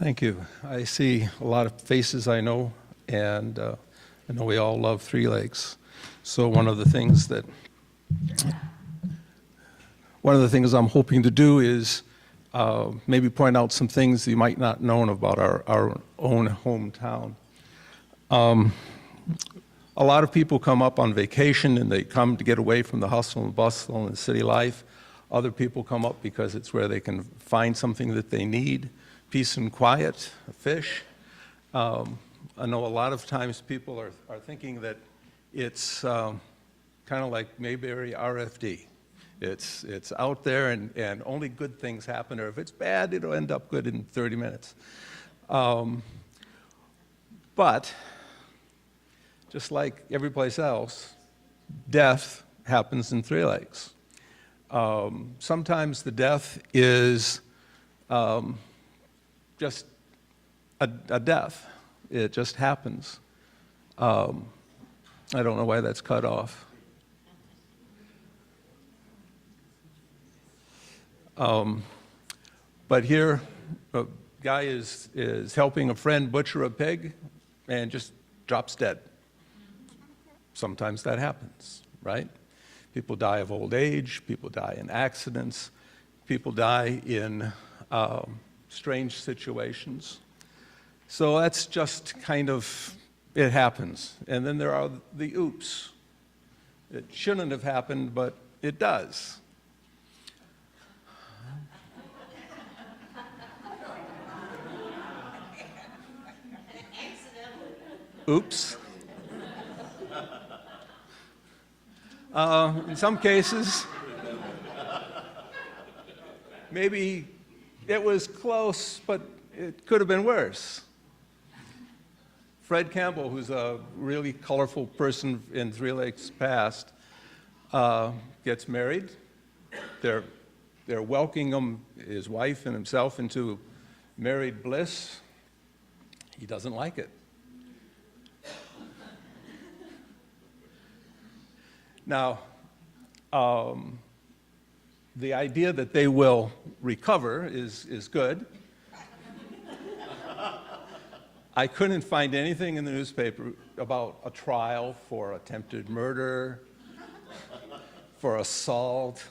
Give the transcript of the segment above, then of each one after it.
Thank you. I see a lot of faces I know, and I know we all love Three Lakes. So one of the things I'm hoping to do is maybe point out some things you might not know about our own hometown. A lot of people come up on vacation and they come to get away from the hustle and bustle and city life. Other people come up because it's where they can find something that they need, peace and quiet, a fish. I know a lot of times people are thinking that it's kind of like Mayberry RFD. It's out there and only good things happen, or if it's bad, it'll end up good in 30 minutes. But just like every place else, death happens in Three Lakes. Sometimes the death is just a death. It just happens. I don't know why that's cut off. But here, a guy is helping a friend butcher a pig and just drops dead. Sometimes that happens, right? People die of old age, people die in accidents, people die in strange situations. So that's just kind of, it happens. And then there are the oops. It shouldn't have happened, but it does. Oops. In some cases, maybe it was close, but it could have been worse. Fred Campbell, who's a really colorful person in Three Lakes past, gets married. They're welcoming him, his wife and himself, into married bliss. He doesn't like it. Now, the idea that they will recover is good. I couldn't find anything in the newspaper about a trial for attempted murder, for assault,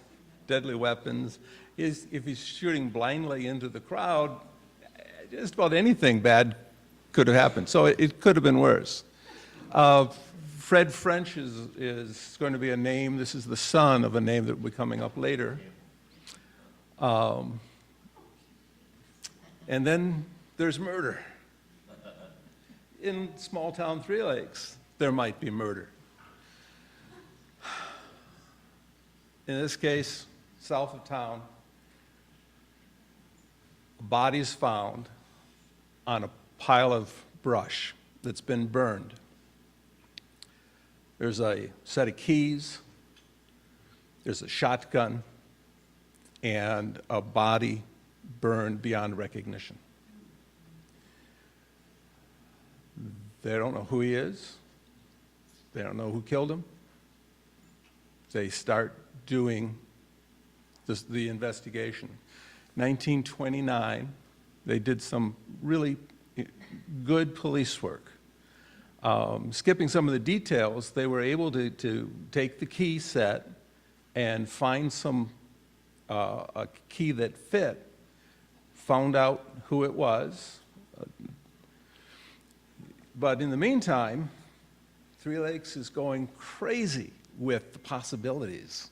deadly weapons. If he's shooting blindly into the crowd, just about anything bad could have happened. So it could have been worse. Fred French is going to be a name. This is the son of a name that will be coming up later. And then there's murder. In small town Three Lakes, there might be murder. In this case, south of town, a body's found on a pile of brush that's been burned. There's a set of keys, there's a shotgun, and a body burned beyond recognition. They don't know who he is. They don't know who killed him. They start doing the investigation. 1929, they did some really good police work. Skipping some of the details, they were able to take the key set and find a key that fit, found out who it was. But in the meantime, Three Lakes is going crazy with the possibilities.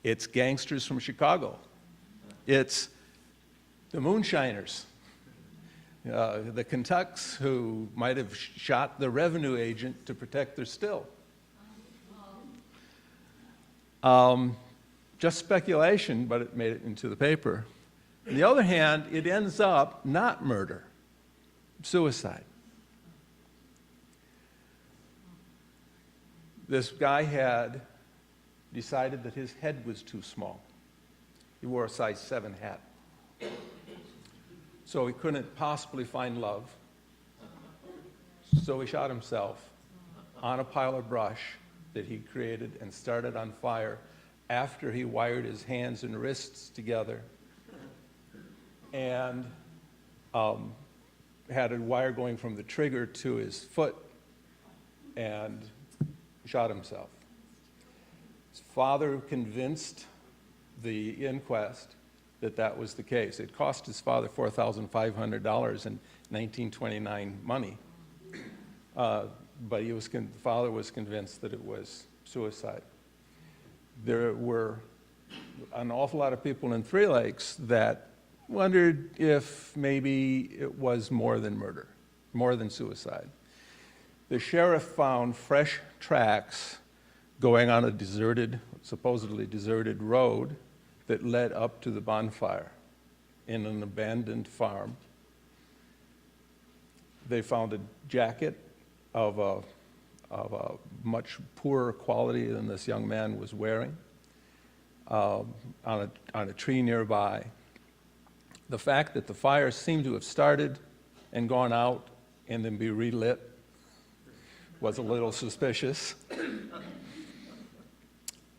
It's gangsters from Chicago. It's the moonshiners. The Kentucks who might have shot the revenue agent to protect their still. Just speculation, but it made it into the paper. On the other hand, it ends up not murder, suicide. This guy had decided that his head was too small. He wore a size 7 hat. So he couldn't possibly find love. So he shot himself on a pile of brush that he created and started on fire after he wired his hands and wrists together and had a wire going from the trigger to his foot and shot himself. His father convinced the inquest that that was the case. It cost his father $4,500 in 1929 money, but the father was convinced that it was suicide. There were an awful lot of people in Three Lakes that wondered if maybe it was more than murder, more than suicide. The sheriff found fresh tracks going on a supposedly deserted road that led up to the bonfire in an abandoned farm. They found a jacket of a much poorer quality than this young man was wearing on a tree nearby. The fact that the fire seemed to have started and gone out and then be relit was a little suspicious.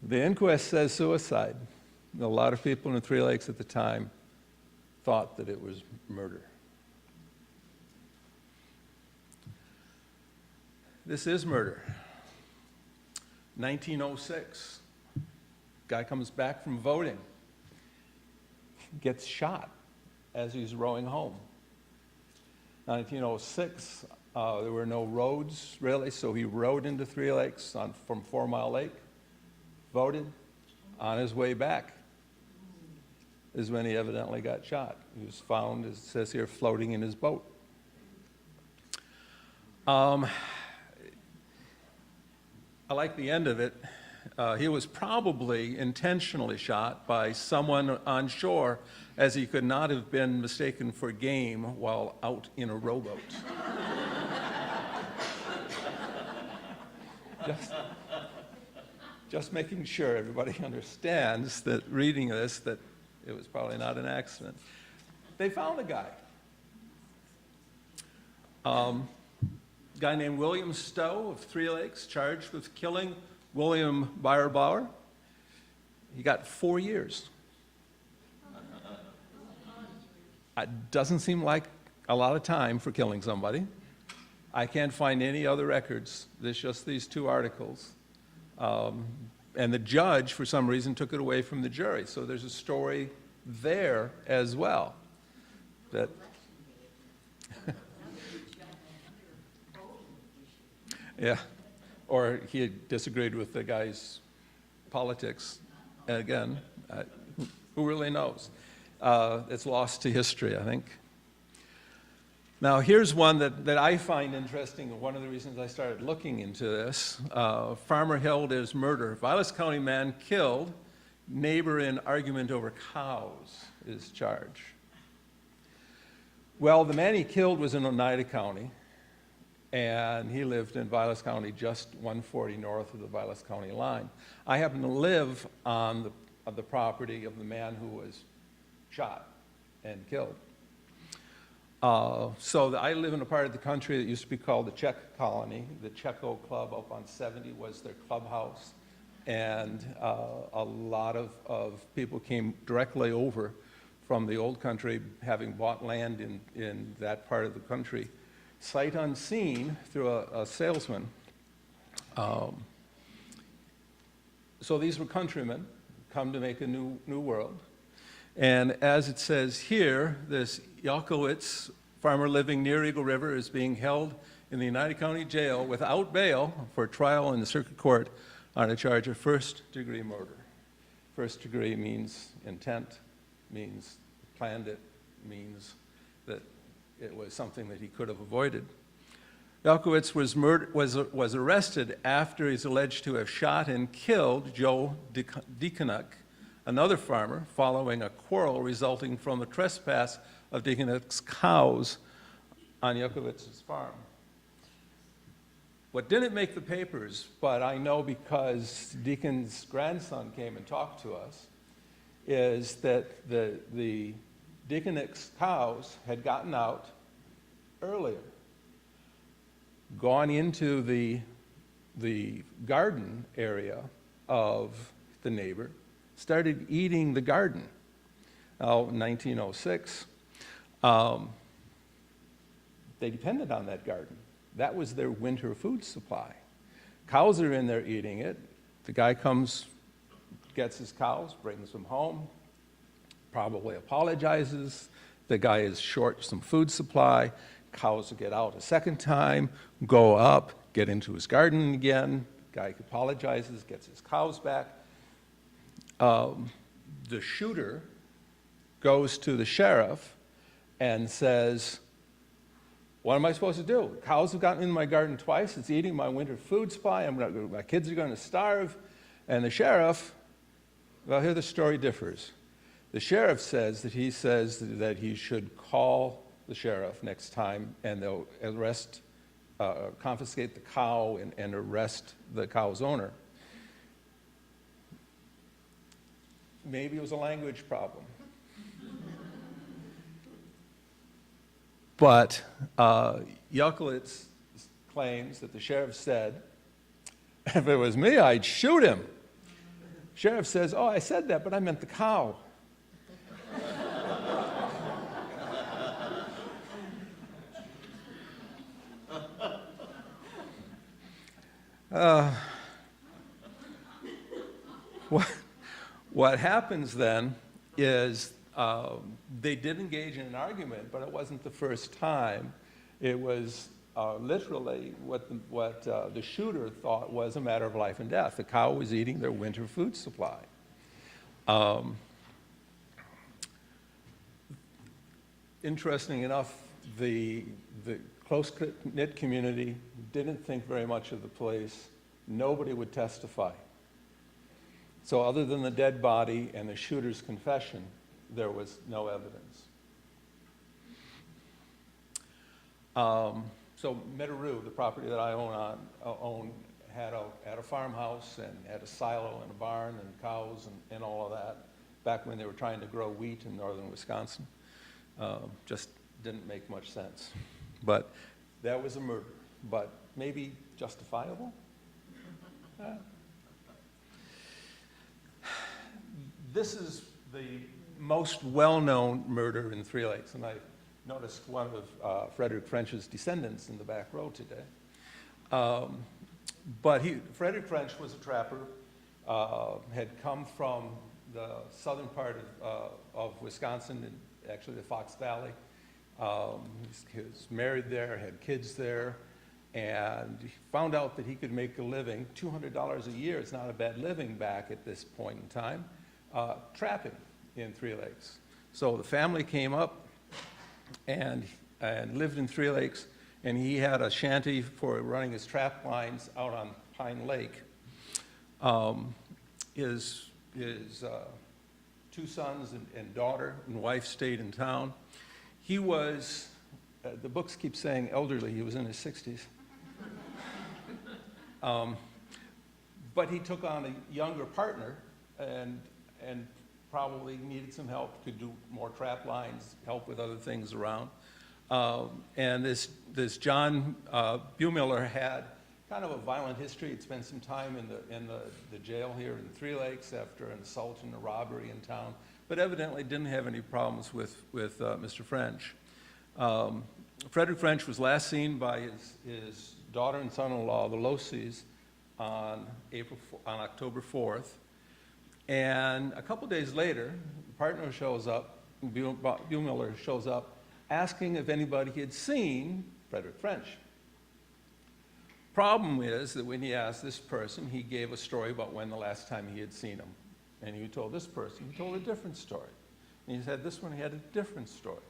The inquest says suicide. A lot of people in Three Lakes at the time thought that it was murder. This is murder. 1906, guy comes back from voting, gets shot as he's rowing home. 1906, there were no roads really, so he rowed into Three Lakes from 4 Mile Lake, voted. On his way back is when he evidently got shot. He was found, as it says here, floating in his boat. I like the end of it. He was probably intentionally shot by someone on shore, as he could not have been mistaken for game while out in a rowboat. Just making sure everybody understands that reading this, that it was probably not an accident. They found a guy. Guy named William Stowe of Three Lakes, charged with killing William Beyerbauer. He got 4 years. It doesn't seem like a lot of time for killing somebody. I can't find any other records. There's just these 2 articles. And the judge, for some reason, took it away from the jury. So there's a story there as well. That yeah, or he had disagreed with the guy's politics. And again, who really knows? It's lost to history, I think. Now, here's one that I find interesting, and one of the reasons I started looking into this. Farmer held as murder. Vilas County man killed. Neighbor in argument over cows is charged. Well, the man he killed was in Oneida County, and he lived in Vilas County, just 140 north of the Vilas County line. I happen to live on the property of the man who was shot and killed. So I live in a part of the country that used to be called the Czech Colony. The Czecho Club up on 70 was their clubhouse. And a lot of people came directly over from the old country, having bought land in that part of the country, sight unseen through a salesman. So these were countrymen, come to make a new world. And as it says here, this Yalkowitz, farmer living near Eagle River, is being held in the United County Jail without bail for trial in the circuit court on a charge of first-degree murder. First degree means intent, means planned it, means that it was something that he could have avoided. Yalkowitz was arrested after he's alleged to have shot and killed Joe Deaconuk, another farmer, following a quarrel resulting from the trespass of Deaconuk's cows on Yalkowitz's farm. What didn't make the papers, but I know because Deacon's grandson came and talked to us, is that the Deaconuk's cows had gotten out earlier, gone into the garden area of the neighbor, started eating the garden. Now, 1906, they depended on that garden. That was their winter food supply. Cows are in there eating it. The guy comes, gets his cows, brings them home, probably apologizes. The guy is short some food supply. Cows will get out a second time, go up, get into his garden again. Guy apologizes, gets his cows back. The shooter goes to the sheriff and says, what am I supposed to do? Cows have gotten in my garden twice. It's eating my winter food supply. My kids are going to starve. And the sheriff, well, here the story differs. The sheriff says that he should call the sheriff next time, and they'll confiscate the cow and arrest the cow's owner. Maybe it was a language problem. But Yucklitz claims that the sheriff said, if it was me, I'd shoot him. Sheriff says, oh, I said that, but I meant the cow. What happens then is they did engage in an argument, but it wasn't the first time. It was literally what the shooter thought was a matter of life and death. The cow was eating their winter food supply. Interesting enough, the close-knit community didn't think very much of the police. Nobody would testify. So other than the dead body and the shooter's confession, there was no evidence. So Medaroo, the property that I own had a farmhouse and had a silo and a barn and cows and all of that back when they were trying to grow wheat in northern Wisconsin. Just didn't make much sense. But that was a murder, but maybe justifiable? This is the most well-known murder in Three Lakes, and I noticed one of Frederick French's descendants in the back row today. But Frederick French was a trapper, had come from the southern part of Wisconsin, actually the Fox Valley. He was married there, had kids there, and he found out that he could make a living. $200 a year is not a bad living back at this point in time, trapping in Three Lakes. So the family came up and lived in Three Lakes, and he had a shanty for running his trap lines out on Pine Lake. His two sons and daughter and wife stayed in town. He was, the books keep saying elderly, he was in his 60s. But he took on a younger partner and probably needed some help, could do more trap lines, help with other things around. And this John Buemiller had kind of a violent history. He'd spent some time in the jail here in Three Lakes after an assault and a robbery in town, but evidently didn't have any problems with Mr. French. Frederick French was last seen by his daughter and son-in-law, the Losies, on October 4th. And a couple days later, the partner shows up, Buemiller shows up, asking if anybody had seen Frederick French. Problem is that when he asked this person, he gave a story about when the last time he had seen him. And he told this person, he told a different story. And he said this one, he had a different story.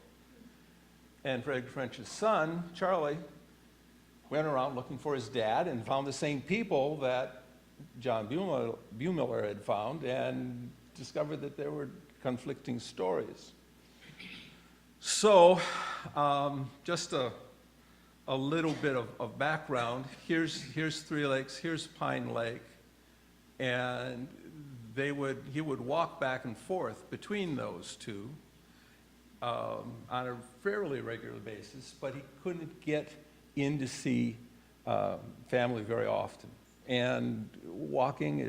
And Frederick French's son, Charlie, went around looking for his dad and found the same people that John Buemiller had found and discovered that there were conflicting stories. So just a little bit of background. Here's Three Lakes, here's Pine Lake, and he would walk back and forth between those two on a fairly regular basis, but he couldn't get in to see family very often. And walking,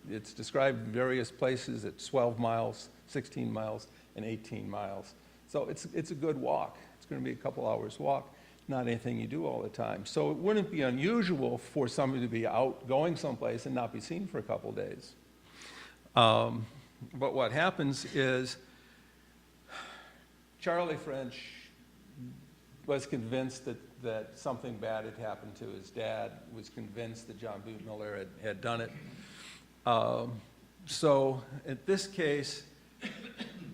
it's described in various places at 12 miles, 16 miles, and 18 miles. So it's a good walk. It's going to be a couple hours walk. not anything you do all the time. So it wouldn't be unusual for somebody to be out going someplace and not be seen for a couple days. But what happens is Charlie French was convinced that something bad had happened to his dad, was convinced that John B. Miller had done it. So in this case,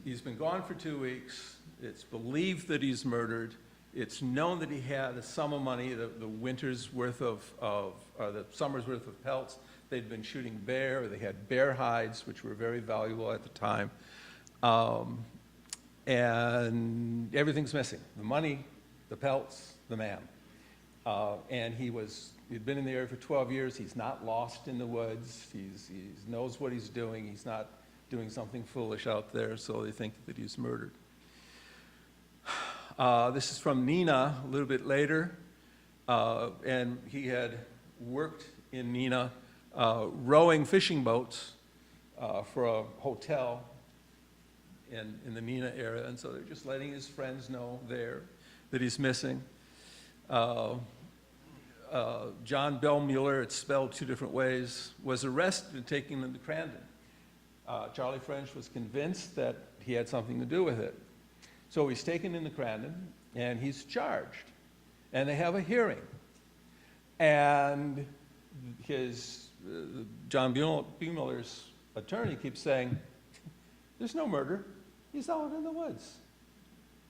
he's been gone for 2 weeks. It's believed that he's murdered. It's known that he had a sum of money, the winter's worth or the summer's worth of pelts. They'd been shooting bear. They had bear hides, which were very valuable at the time. And everything's missing. The money, the pelts, the man. And he'd been in the area for 12 years. He's not lost in the woods. He knows what he's doing. He's not doing something foolish out there, so they think that he's murdered. This is from Neenah a little bit later, and he had worked in Neenah rowing fishing boats for a hotel in the Neenah area, and so they're just letting his friends know there that he's missing. John Bell Mueller, it's spelled 2 different ways, was arrested and taken into Crandon. Charlie French was convinced that he had something to do with it. So he's taken into Crandon, and he's charged. And they have a hearing. And John B. Miller's attorney keeps saying, there's no murder. He's out in the woods.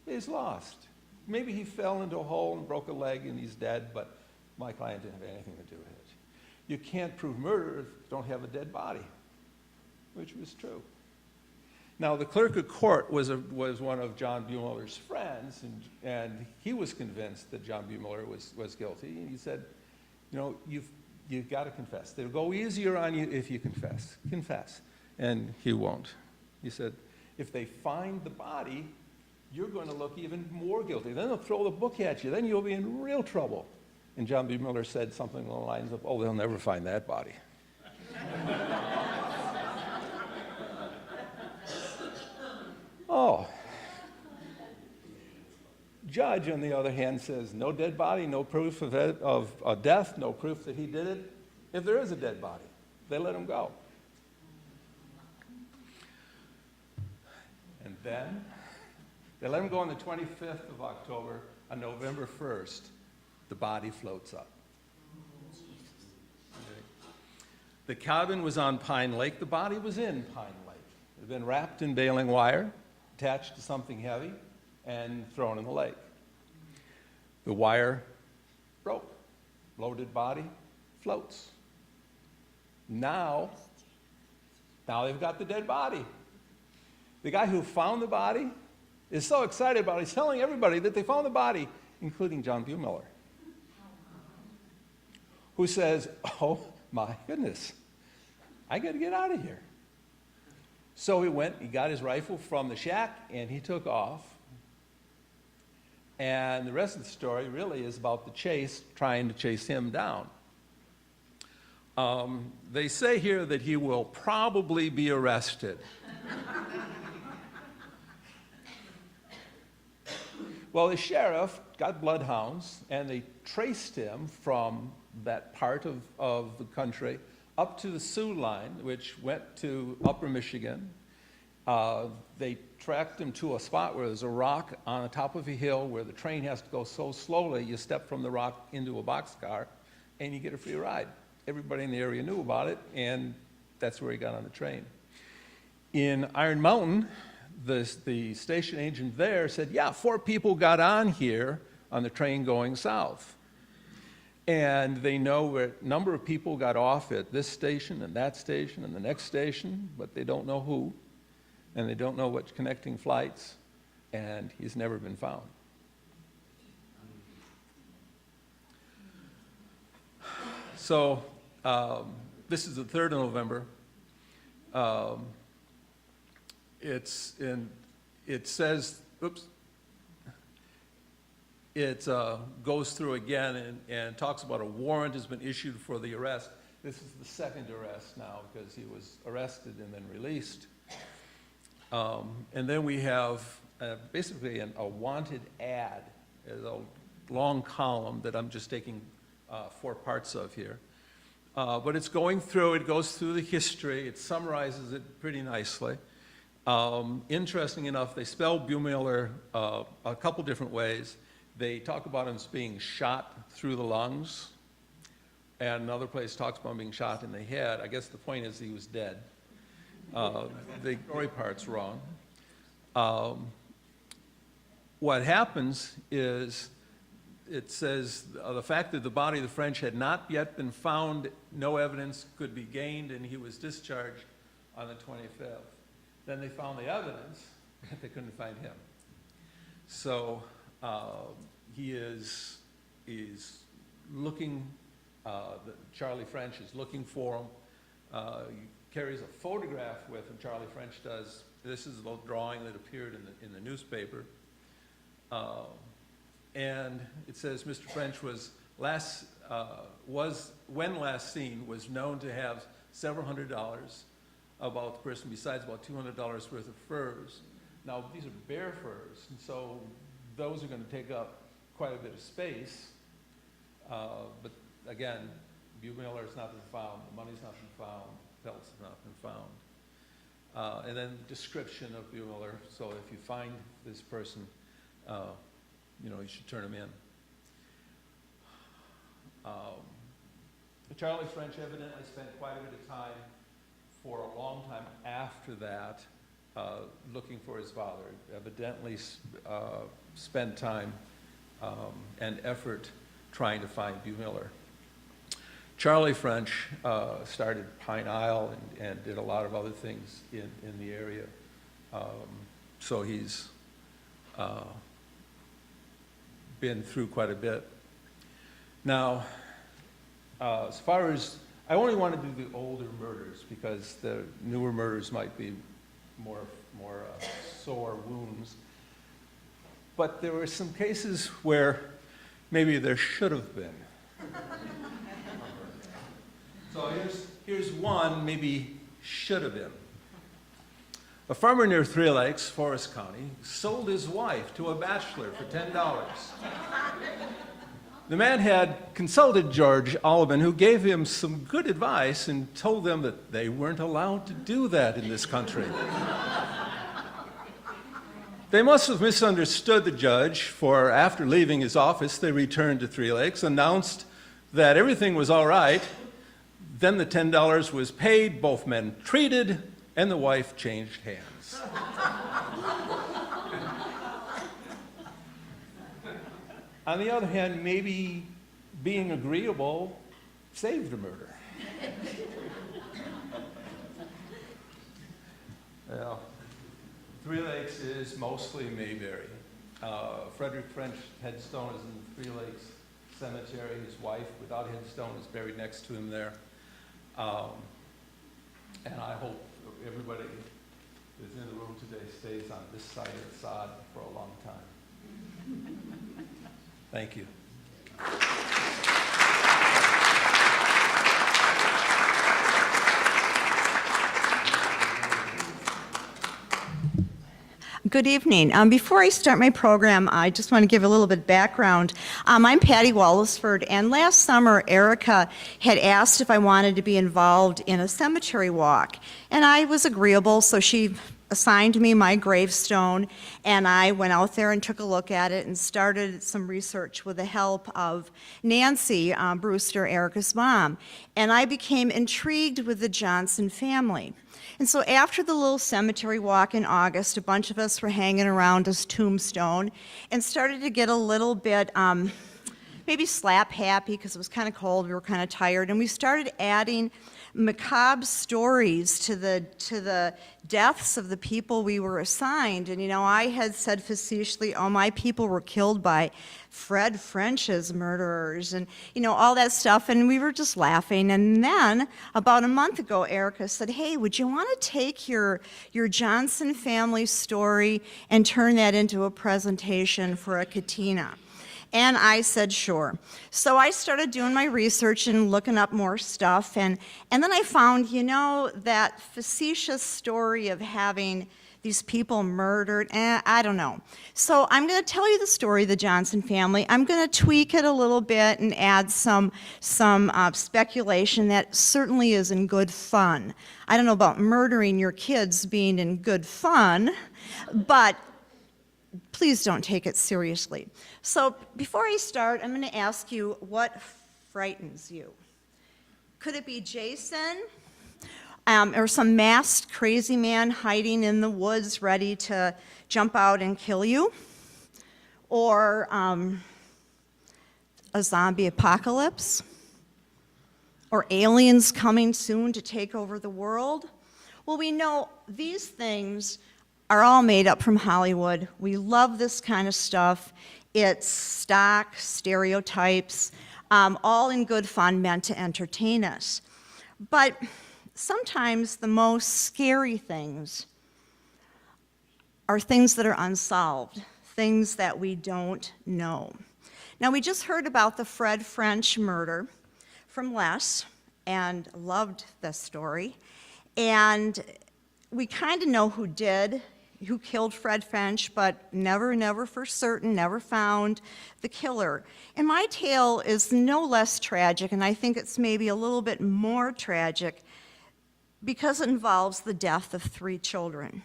He's lost. Maybe he fell into a hole and broke a leg and he's dead, but my client didn't have anything to do with it. You can't prove murder if you don't have a dead body, which was true. Now, the clerk of court was one of John B. Miller's friends, and he was convinced that John B. Miller was guilty. And he said, you know, you've got to confess. They'll go easier on you if you confess. Confess. And he won't. He said, if they find the body, you're going to look even more guilty. Then they'll throw the book at you. Then you'll be in real trouble. And John B. Miller said something along the lines of, oh, they'll never find that body. Oh. Judge, on the other hand, says no dead body, no proof of death, no proof that he did it. If there is a dead body, they let him go. And then they let him go on the 25th of October. On November 1st, the body floats up. Okay. The cabin was on Pine Lake. The body was in Pine Lake. It had been wrapped in baling wire, attached to something heavy, and thrown in the lake. The wire broke. Loaded body floats. Now they've got the dead body. The guy who found the body is so excited about it, he's telling everybody that they found the body, including John B. Miller, who says, oh my goodness, I got to get out of here. So he got his rifle from the shack, and he took off. And the rest of the story really is about the chase, trying to chase him down. They say here that he will probably be arrested. Well, the sheriff got bloodhounds, and they traced him from that part of the country up to the Sioux line, which went to Upper Michigan. They tracked him to a spot where there's a rock on the top of a hill where the train has to go so slowly, you step from the rock into a boxcar, and you get a free ride. Everybody in the area knew about it, and that's where he got on the train. In Iron Mountain, the station agent there said, yeah, 4 people got on here on the train going south. And they know where a number of people got off at this station and that station and the next station, but they don't know who, and they don't know what connecting flights, and he's never been found. So this is the 3rd of November. It says, oops, it goes through again and talks about a warrant has been issued for the arrest. This is the 2nd arrest now because he was arrested and then released. And then we have basically a wanted ad. They'll long column that I'm just taking 4 parts of here. But it's going through, it goes through the history, it summarizes it pretty nicely. Interesting enough, they spell Buehmüller a couple different ways. They talk about him as being shot through the lungs, and another place talks about him being shot in the head. I guess the point is he was dead. The story part's wrong. What happens is, it says the fact that the body of the French had not yet been found, no evidence could be gained, and he was discharged on the 25th. Then they found the evidence, but they couldn't find him. So he's looking, Charlie French is looking for him. He carries a photograph with him, Charlie French does. This is the drawing that appeared in the newspaper. And it says Mr. French when last seen, was known to have several $100s about the person, besides about $200 worth of furs. Now, these are bear furs, and so those are going to take up quite a bit of space. But again, Buehmüller has not been found, the money's not been found, pelts have not been found. And then description of Buehmüller, so if you find this person, you know, you should turn him in. Charlie French evidently spent quite a bit of time for a long time after that looking for his father. Evidently spent time and effort trying to find Buehmüller. Charlie French started Pine Isle and did a lot of other things in the area. So he's been through quite a bit. Now, as far as, I only want to do the older murders because the newer murders might be more sore wounds. But there were some cases where maybe there should have been. So here's one maybe should have been. A farmer near Three Lakes, Forest County, sold his wife to a bachelor for $10. The man had consulted George Olivan, who gave him some good advice and told them that they weren't allowed to do that in this country. They must have misunderstood the judge, for after leaving his office, they returned to Three Lakes, announced that everything was all right. Then the $10 was paid, both men treated, and the wife changed hands. On the other hand, maybe being agreeable saved a murder. Well, Three Lakes is mostly Mayberry. Frederick French headstone is in the Three Lakes Cemetery. His wife, without headstone, is buried next to him there. And I hope everybody that's in the room today stays on this side of the sod for a long time. Thank you. Good evening. Before I start my program, I just want to give a little bit of background. I'm Patty Wallisford, and last summer Erica had asked if I wanted to be involved in a cemetery walk, and I was agreeable, so she assigned me my gravestone, and I went out there and took a look at it and started some research with the help of Nancy Brewster, Erica's mom, and I became intrigued with the Johnson family. And so after the little cemetery walk in August, a bunch of us were hanging around his tombstone and started to get a little bit maybe slap happy because it was kind of cold, we were kind of tired, and we started adding macabre stories to the deaths of the people we were assigned. And you know, I had said facetiously, oh, my people were killed by Fred French's murderers, and you know, all that stuff, and we were just laughing. And then about a month ago, Erica said, hey, would you want to take your Johnson family story and turn that into a presentation for a Catena? And I said, sure. So I started doing my research and looking up more stuff, and then I found, you know, that facetious story of having these people murdered, I don't know. So I'm going to tell you the story of the Johnson family. I'm going to tweak it a little bit and add some speculation that certainly is in good fun. I don't know about murdering your kids being in good fun, but please don't take it seriously. So before I start, I'm going to ask you, what frightens you? Could it be Jason? Or some masked crazy man hiding in the woods ready to jump out and kill you? Or a zombie apocalypse? Or aliens coming soon to take over the world? Well, we know these things are all made up from Hollywood. We love this kind of stuff. It's stock, stereotypes, all in good fun, meant to entertain us. But sometimes the most scary things are things that are unsolved, things that we don't know. Now, we just heard about the Fred French murder from Les, and loved this story. And we kind of know who killed Fred French, but never for certain, never found the killer. And my tale is no less tragic, and I think it's maybe a little bit more tragic because it involves the death of 3 children.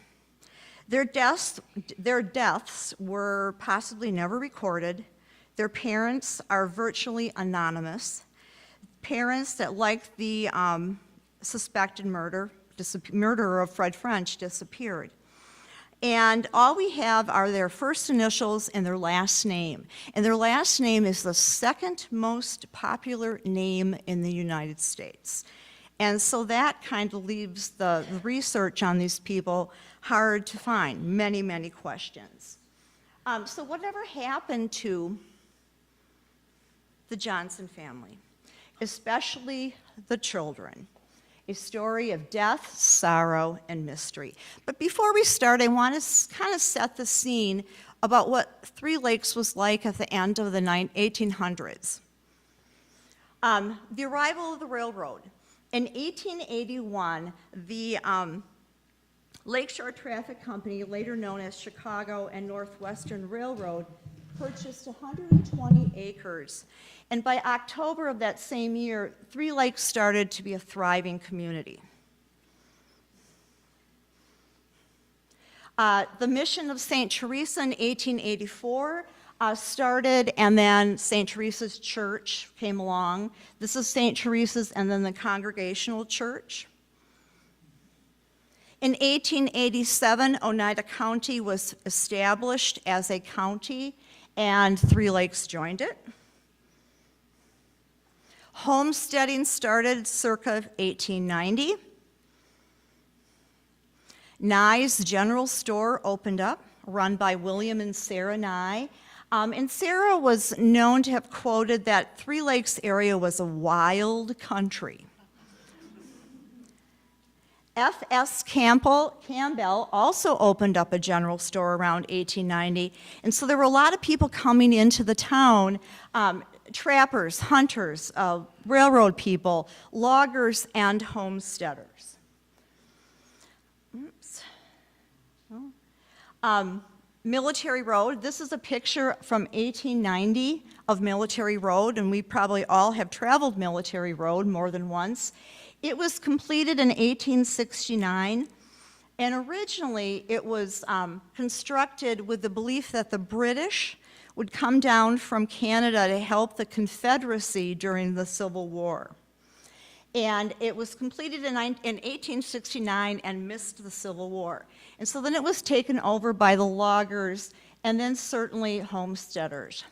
Their deaths were possibly never recorded. Their parents are virtually anonymous. Parents that, like the suspected murderer of Fred French, disappeared. And all we have are their first initials and their last name. And their last name is the second most popular name in the United States. And so that kind of leaves the research on these people hard to find, many questions. So whatever happened to the Johnson family, especially the children? A story of death, sorrow, and mystery. But before we start, I want to kind of set the scene about what Three Lakes was like at the end of the 1800s. The arrival of the railroad. In 1881, the Lakeshore Traffic Company, later known as Chicago and Northwestern Railroad, purchased 120 acres. And by October of that same year, Three Lakes started to be a thriving community. The mission of St. Teresa in 1884 started, and then St. Teresa's Church came along. This is St. Teresa's and then the Congregational Church. In 1887, Oneida County was established as a county, and Three Lakes joined it. Homesteading started circa 1890. Nye's General Store opened up, run by William and Sarah Nye. And Sarah was known to have quoted that Three Lakes area was a wild country. F.S. Campbell also opened up a general store around 1890, and so there were a lot of people coming into the town, trappers, hunters, railroad people, loggers, and homesteaders. Oops. Oh. Military Road, this is a picture from 1890 of Military Road, and we probably all have traveled Military Road more than once. It was completed in 1869, and originally it was constructed with the belief that the British would come down from Canada to help the Confederacy during the Civil War. And it was completed in 1869 and missed the Civil War. And so then it was taken over by the loggers and then certainly homesteaders.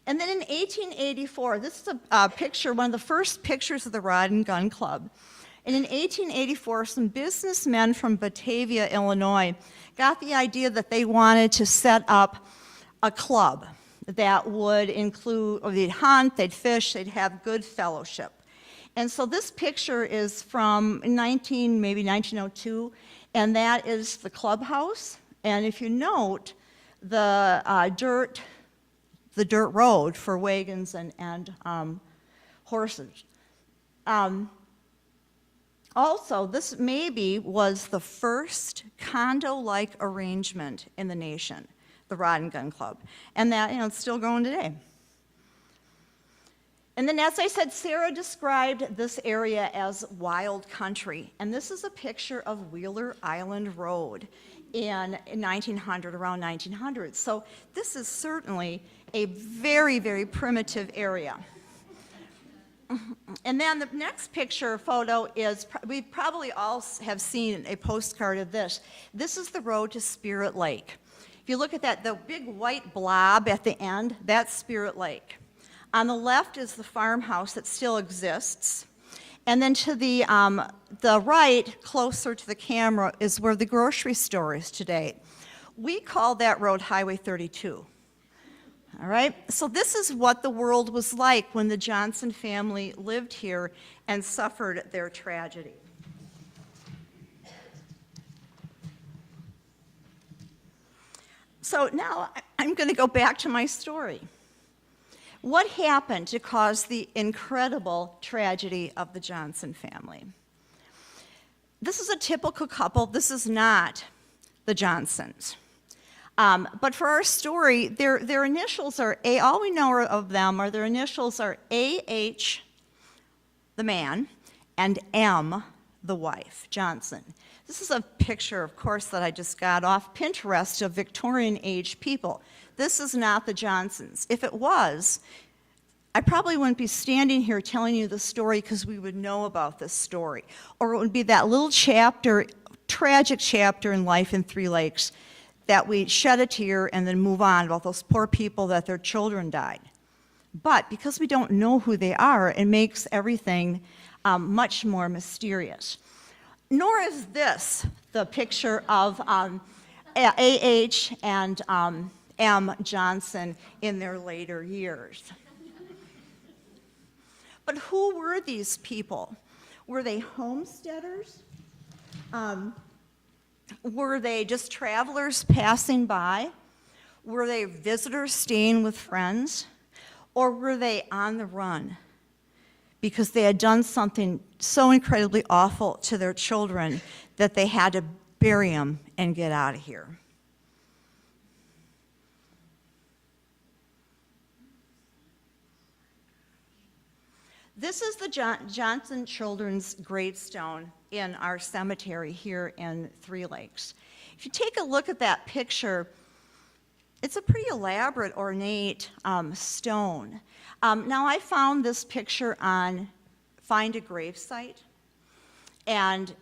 And then in 1884, this is a picture, one of the first pictures of the Rod and Gun Club. And in 1884, some businessmen from Batavia, Illinois, got the idea that they wanted to set up a club that would include, or they'd hunt, they'd fish, they'd have good fellowship. And so this picture is from maybe 1902, and that is the clubhouse. And if you note, the dirt road for wagons and horses. Also, this maybe was the first condo-like arrangement in the nation, the Rod and Gun Club. And that, it's still going today. And then, as I said, Sarah described this area as wild country. And this is a picture of Wheeler Island Road in 1900, around 1900. So this is certainly a very, very primitive area. And then the next photo is, we probably all have seen a postcard of this. This is the road to Spirit Lake. If you look at that, the big white blob at the end, that's Spirit Lake. On the left is the farmhouse that still exists. And then to the right, closer to the camera, is where the grocery store is today. We call that road Highway 32. All right, so this is what the world was like when the Johnson family lived here and suffered their tragedy. So now I'm going to go back to my story. What happened to cause the incredible tragedy of the Johnson family? This is a typical couple. This is not the Johnsons. But for our story, their initials are A. All we know of them are their initials are A.H., the man, and M, the wife, Johnson. This is a picture, of course, that I just got off Pinterest of Victorian-age people. This is not the Johnsons. If it was, I probably wouldn't be standing here telling you the story because we would know about this story. Or it would be that little chapter, tragic chapter in life in Three Lakes that we shed a tear and then move on about those poor people that their children died. But because we don't know who they are, it makes everything much more mysterious. Nor is this the picture of A.H. and M. Johnson in their later years. But who were these people? Were they homesteaders? Were they just travelers passing by? Were they visitors staying with friends? Or were they on the run because they had done something so incredibly awful to their children that they had to bury them and get out of here? This is the Johnson Children's gravestone in our cemetery here in Three Lakes. If you take a look at that picture, it's a pretty elaborate, ornate stone. Now, I found this picture on Find a Gravesite, and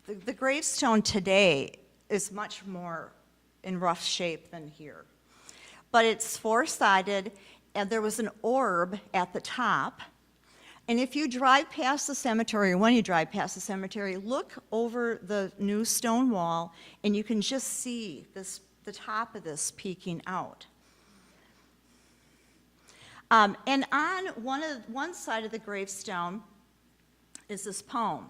the gravestone today is much more in rough shape than here. But it's four-sided, and there was an orb at the top. And if you drive past the cemetery, or when you drive past the cemetery, look over the new stone wall, and you can just see the top of this peeking out. And on one side of the gravestone is this poem.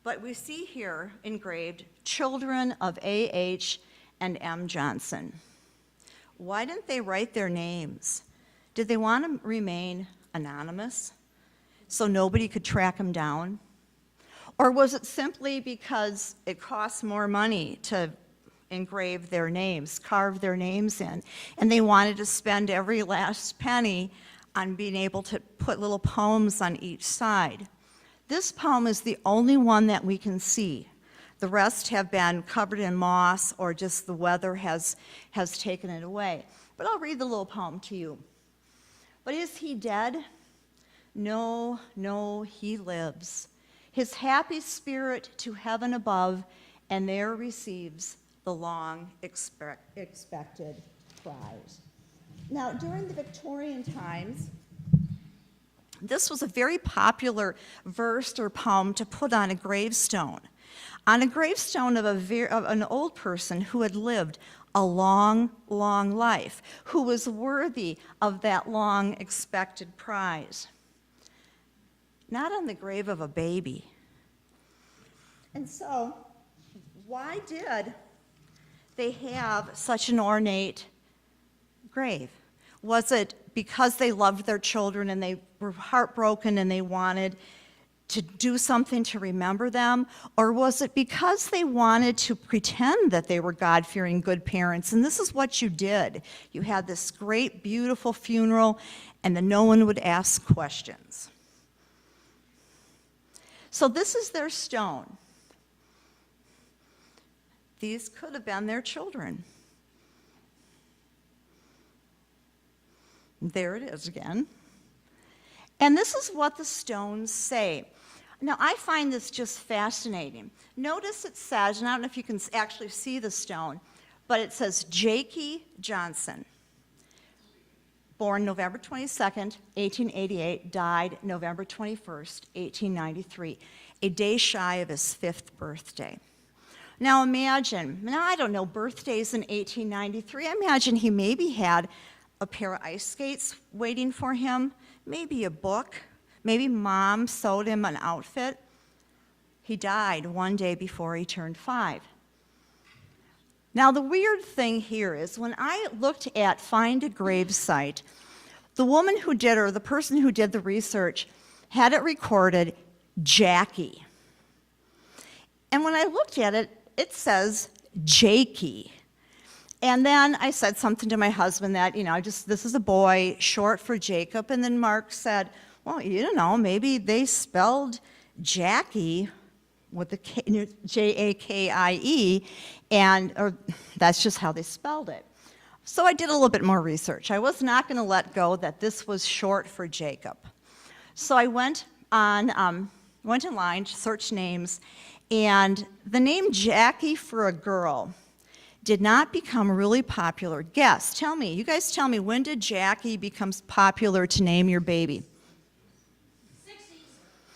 But we see here engraved, "Children of A.H. and M. Johnson." Why didn't they write their names? Did they want to remain anonymous so nobody could track them down? Or was it simply because it costs more money to engrave their names, carve their names in, and they wanted to spend every last penny on being able to put little poems on each side? This poem is the only one that we can see. The rest have been covered in moss, or just the weather has taken it away. But I'll read the little poem to you. "But is he dead? No, no, he lives. His happy spirit to heaven above, and there receives the long expected prize." Now, during the Victorian times, this was a very popular verse or poem to put on a gravestone. On a gravestone of an old person who had lived a long, long life, who was worthy of that long expected prize. Not on the grave of a baby. And so, why did they have such an ornate grave? Was it because they loved their children and they were heartbroken and they wanted to do something to remember them? Or was it because they wanted to pretend that they were God-fearing good parents? And this is what you did. You had this great, beautiful funeral, and then no one would ask questions. So this is their stone. These could have been their children. There it is again. And this is what the stones say. Now, I find this just fascinating. Notice it says, and I don't know if you can actually see the stone, but it says Jakey Johnson, born November 22nd, 1888, died November 21st, 1893, a day shy of his 5th birthday. Now imagine, now I don't know birthdays in 1893, I imagine he maybe had a pair of ice skates waiting for him, maybe a book, maybe mom sewed him an outfit. He died one day before he turned 5. Now the weird thing here is when I looked at Find a Grave site, the woman who did, or the person who did the research, had it recorded Jackie. And when I looked at it, it says Jakey. And then I said something to my husband that, this is a boy, short for Jacob. And then Mark said, well, maybe they spelled Jackie with the K, J-A-K-I-E, or that's just how they spelled it. So I did a little bit more research. I was not going to let go that this was short for Jacob. So I went online, searched names, and the name Jackie for a girl did not become really popular. Guess, you guys tell me, when did Jackie become popular to name your baby? 60s.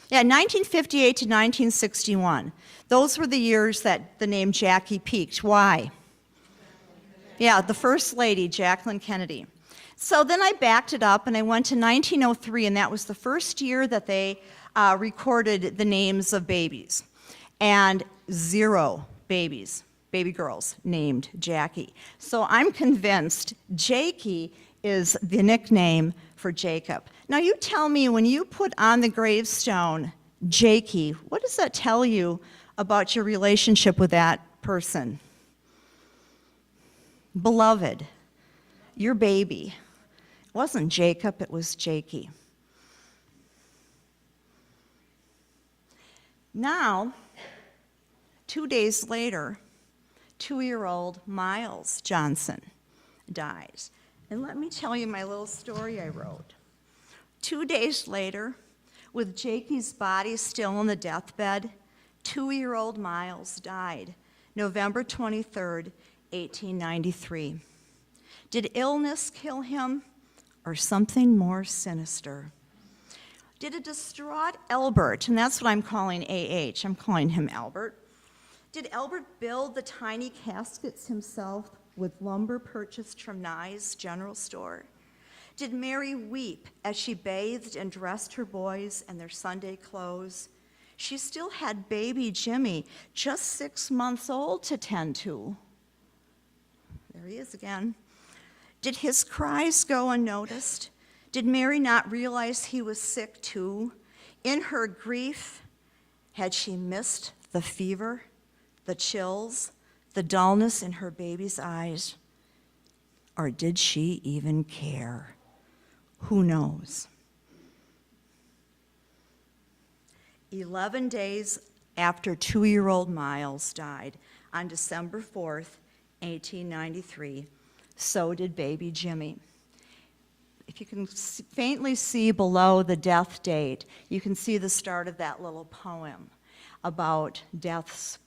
Yeah, 1958 to 1961. Those were the years that the name Jackie peaked. Why? Yeah, the First Lady, Jacqueline Kennedy. So then I backed it up and I went to 1903, and that was the first year that they recorded the names of babies. And 0 baby girls named Jackie. So I'm convinced Jakey is the nickname for Jacob. Now you tell me, when you put on the gravestone Jakey, what does that tell you about your relationship with that person? Beloved, your baby. It wasn't Jacob, it was Jakey. Now, 2 days later, 2-year-old Miles Johnson dies. And let me tell you my little story I wrote. 2 days later, with Jakey's body still on the deathbed, 2-year-old Miles died, November 23rd, 1893. Did illness kill him, or something more sinister? Did a distraught Albert, and that's what I'm calling AH, I'm calling him Albert, did Albert build the tiny caskets himself with lumber purchased from Nye's General Store? Did Mary weep as she bathed and dressed her boys in their Sunday clothes? She still had baby Jimmy, just 6 months old, to tend to. There he is again. Did his cries go unnoticed? Did Mary not realize he was sick too? In her grief, had she missed the fever, the chills, the dullness in her baby's eyes? Or did she even care? Who knows? 11 days after 2-year-old Miles died, on December 4th, 1893, so did baby Jimmy. If you can faintly see below the death date, you can see the start of that little poem about death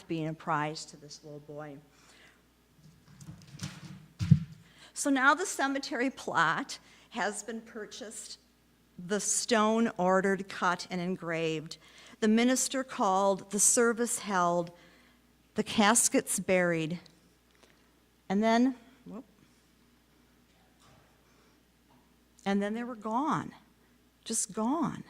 being a prize to this little boy. So now the cemetery plot has been purchased, the stone ordered, cut, and engraved. The minister called, the service held, the caskets buried, and then they were gone, just gone.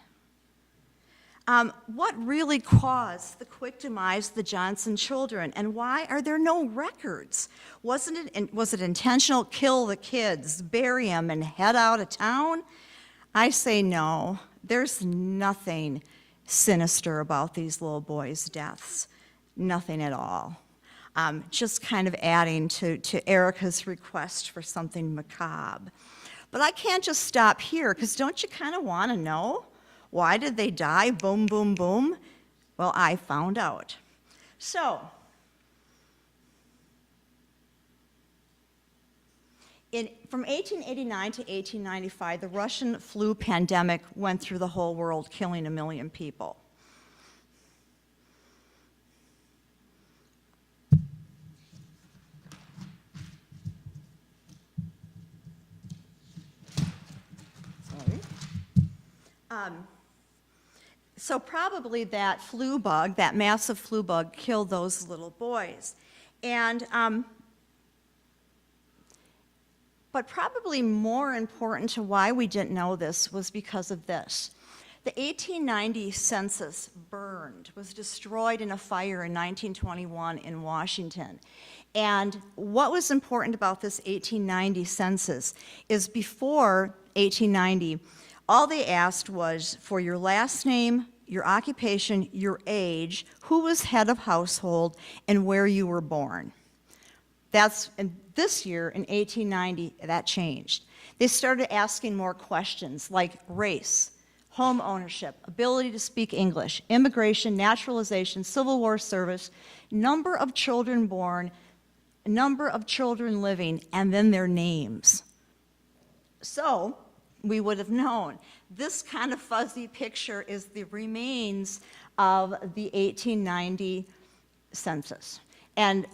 What really caused the quick demise of the Johnson children, and why are there no records? Was it intentional? Kill the kids, bury them, and head out of town? I say no. there's nothing sinister about these little boys' deaths. Nothing at all. Just kind of adding to Erica's request for something macabre. But I can't just stop here, because don't you kind of want to know? Why did they die? Boom, boom, boom. Well, I found out. So, from 1889 to 1895, the Russian flu pandemic went through the whole world, killing 1 million people. So probably that flu bug, that massive flu bug, killed those little boys. And, but probably more important to why we didn't know this was because of this. The 1890 census burned, was destroyed in a fire in 1921 in Washington. And what was important about this 1890 census is before 1890, all they asked was for your last name, your occupation, your age, who was head of household, and where you were born. And this year, in 1890, that changed. They started asking more questions like race, home ownership, ability to speak English, immigration, naturalization, Civil War service, number of children born, number of children living, and then their names. So, we would have known. This kind of fuzzy picture is the remains of the 1890 census. And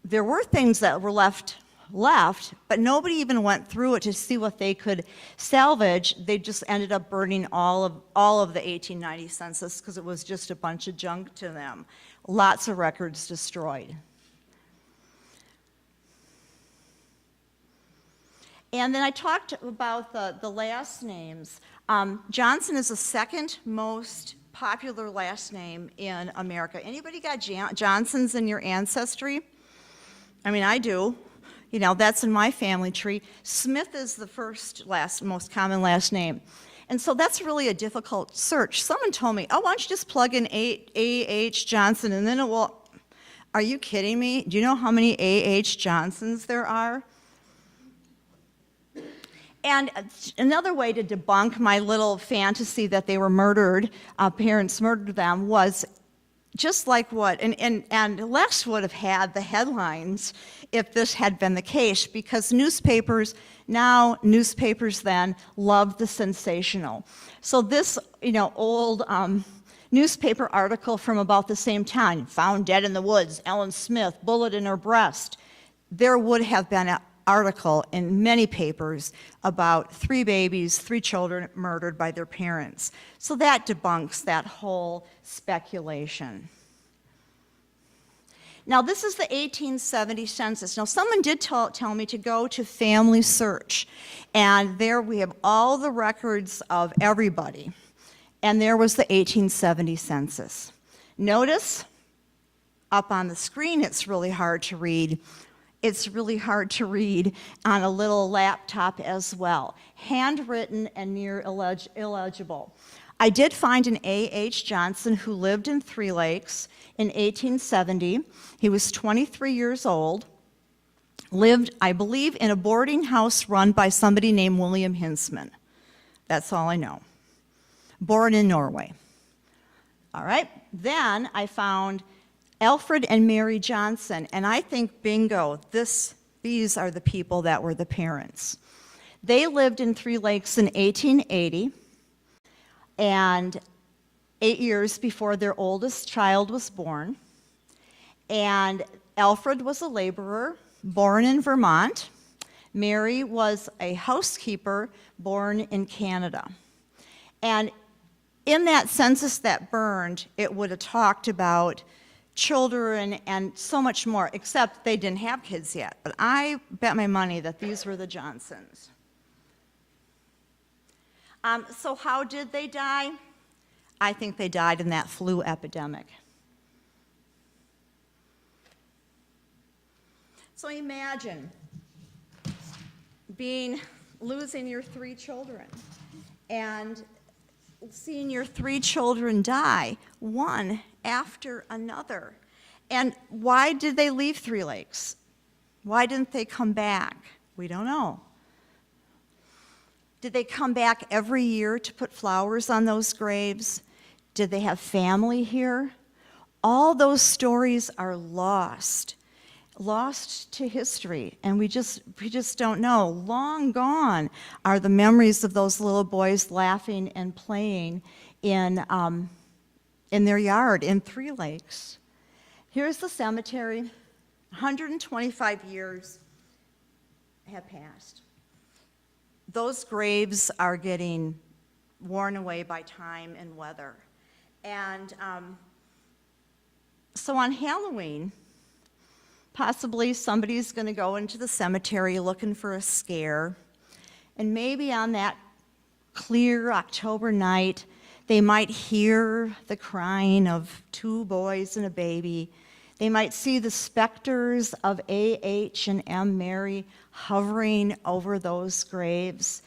there were things that were left, but nobody even went through it to see what they could salvage. They just ended up burning all of the 1890 census because it was just a bunch of junk to them. Lots of records destroyed. And then I talked about the last names. Johnson is the second most popular last name in America. Anybody got Johnsons in your ancestry? I mean, I do. You know, that's in my family tree. Smith is the most common last name. And so that's really a difficult search. Someone told me, oh, why don't you just plug in A.H. Johnson and then it will. Are you kidding me? Do you know how many A.H. Johnsons there are? And another way to debunk my little fantasy that they were murdered, parents murdered them, was just like what, and Les would have had the headlines if this had been the case, because newspapers then loved the sensational. So this, old newspaper article from about the same time, found dead in the woods, Ellen Smith, bullet in her breast, there would have been an article in many papers about 3 babies, 3 children murdered by their parents. So that debunks that whole speculation. Now, this is the 1870 census. Now, someone did tell me to go to Family Search, and there we have all the records of everybody. And there was the 1870 census. Notice, up on the screen, it's really hard to read. It's really hard to read on a little laptop as well. Handwritten and near illegible. I did find an A.H. Johnson who lived in Three Lakes in 1870. He was 23 years old, lived, I believe, in a boarding house run by somebody named William Hinsman. That's all I know. Born in Norway. All right, then I found Alfred and Mary Johnson, and I think, bingo, these are the people that were the parents. They lived in Three Lakes in 1880, and 8 years before their oldest child was born. And Alfred was a laborer, born in Vermont. Mary was a housekeeper, born in Canada. And in that census that burned, it would have talked about children and so much more, except they didn't have kids yet. But I bet my money that these were the Johnsons. So how did they die? I think they died in that flu epidemic. So imagine losing your 3 children, and seeing your 3 children die, one after another. And why did they leave Three Lakes? Why didn't they come back? We don't know. Did they come back every year to put flowers on those graves? Did they have family here? All those stories are lost to history, and we just don't know. Long gone are the memories of those little boys laughing and playing in their yard in Three Lakes. Here's the cemetery. 125 years have passed. Those graves are getting worn away by time and weather. And so on Halloween, possibly somebody's going to go into the cemetery looking for a scare. And maybe on that clear October night, they might hear the crying of 2 boys and a baby. They might see the specters of A.H. and M. Mary hovering over those graves.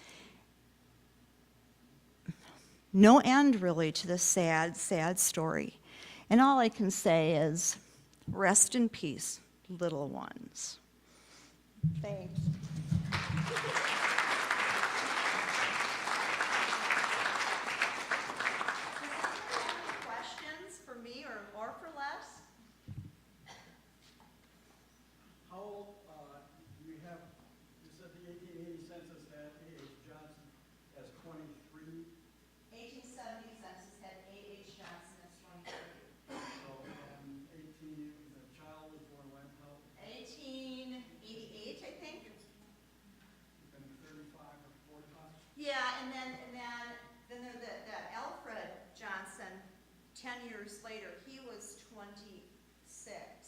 No end, really, to this sad, sad story. And all I can say is, rest in peace, little ones. Thanks. Questions for me or for Les? How old, you have, you said the 1880 census had A.H. Johnson as 23. 1870 census had A.H. Johnson as 23. So, 18, the child was born when, how, 1888, I think. been 35 or 45? Yeah, and then the Alfred Johnson, 10 years later, he was 26.